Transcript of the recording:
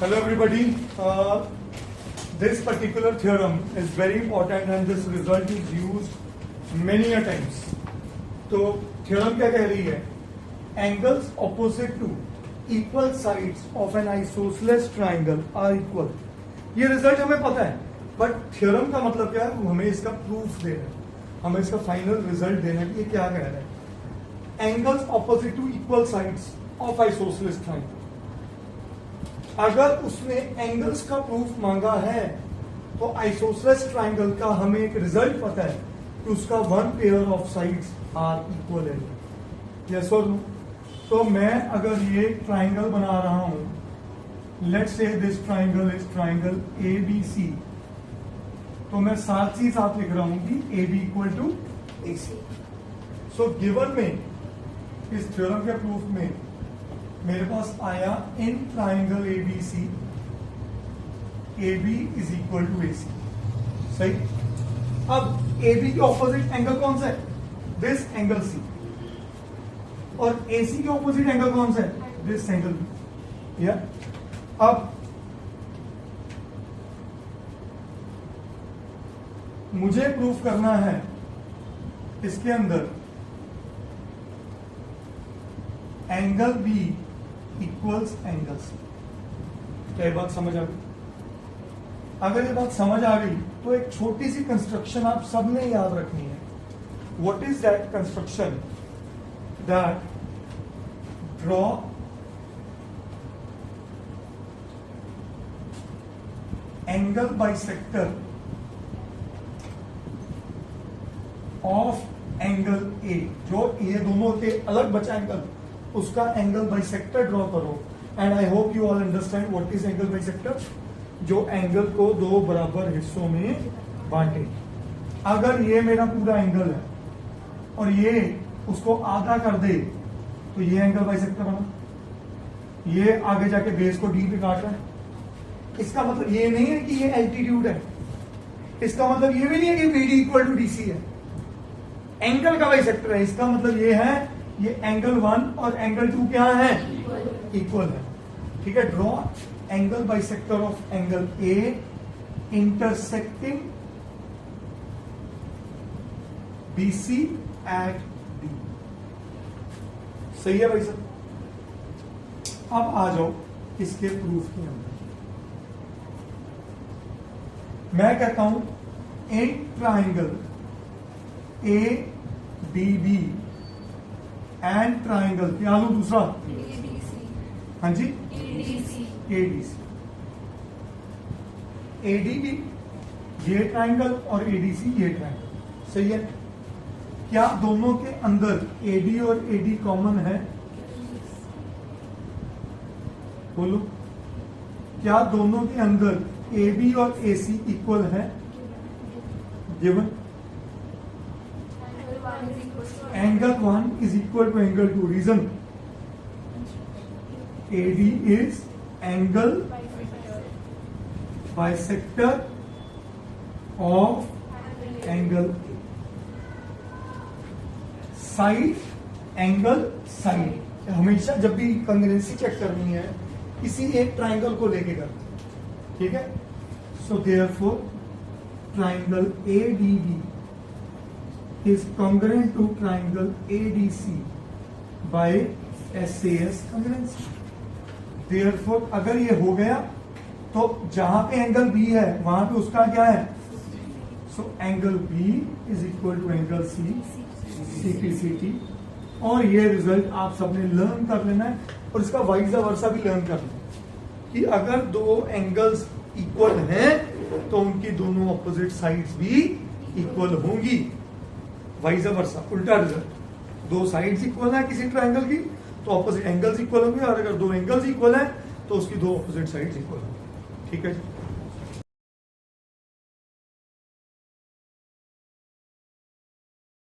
Hello everybody. This particular theorem is very important and this result is used many a times. तो theorem क्या कह रही है? Angles opposite to equal sides of an isosceles triangle are equal. ये result हमें पता है, but theorem का मतलब क्या है? हमें इसका प्रूफ देना है, हमें इसका फाइनल रिजल्ट देना है कि ये क्या कह रहा है. Angles opposite to equal sides of isosceles triangle. अगर उसने एंगल्स का प्रूफ मांगा है तो आइसोसेलेस ट्रायंगल का हमें एक रिजल्ट पता है कि उसका one pair of sides are equal है. यस और नो? तो मैं अगर ये ट्रायंगल बना रहा हूं, let's say this triangle is triangle ABC, तो मैं साथ ही साथ लिख रहा हूं कि AB equal to AC. So given में इस थ्योरम के प्रूफ में मेरे पास आया in triangle ABC AB is equal to AC. सही. अब AB के ऑपोजिट एंगल कौन सा है? This angle C. और AC के ऑपोजिट एंगल कौन सा है? This angle B. या अब मुझे प्रूफ करना है इसके अंदर angle B equals angle C. क्या ये बात समझ आ गई? अगर ये बात समझ आ गई तो एक छोटी सी कंस्ट्रक्शन आप सबने याद रखनी है. What is that construction? That draw angle bisector of angle A. जो ये दोनों के अलग बचा एंगल, उसका एंगल बाइसेक्टर ड्रॉ करो. And I hope you all understand what is angle bisector. जो एंगल को दो बराबर हिस्सों में बांटे. अगर ये मेरा पूरा एंगल है और ये उसको आधा कर दे तो ये एंगल बाइसेक्टर बना. ये आगे जाके बेस को डी पे काट रहा है. इसका मतलब ये नहीं है कि ये एल्टीट्यूड है. इसका मतलब ये भी नहीं है कि BD इक्वल टू DC है. एंगल का बाइसेक्टर है. इसका मतलब ये है ये एंगल 1 और एंगल 2 क्या है? इक्वल है. ठीक है. Draw angle bisector of angle A intersecting BC at D. सही है भाई साहब? अब आ जाओ इसके प्रूफ के अंदर. मैं कहता हूं in triangle ADB and triangle क्या लू दूसरा? हाँ जी, ADC. ADB ये ट्राइंगल और ADC ये ट्राइंगल. सही है. क्या दोनों के अंदर AD और AD कॉमन है? बोलो. क्या दोनों के अंदर AB और AC इक्वल है? Given angle 1 is equal to angle 2. Reason? AD is angle bisector of angle A. Side angle side. हमेशा जब भी कंग्रेंसी चेक करनी है किसी एक ट्राइंगल को लेके करते हैं. ठीक है. So therefore triangle ADB is congruent to triangle ADC by SAS congruency. Therefore, अगर ये हो गया तो जहां पे एंगल B है वहां पे उसका क्या है? So angle B is equal to angle C CPCT. और ये रिजल्ट आप सबने लर्न कर लेना है और इसका वाइस वर्सा भी लर्न कर लेना है कि अगर दो एंगल्स इक्वल हैं तो उनकी दोनों अपोजिट साइड्स भी इक्वल होंगी. वाइस वर्सा उल्टा रिजल्ट. दो साइड्स इक्वल है किसी ट्रायंगल की तो ऑपोजिट एंगल्स इक्वल होंगे, और अगर दो एंगल्स इक्वल है तो उसकी दो ऑपोजिट साइड्स इक्वल होंगी. ठीक है.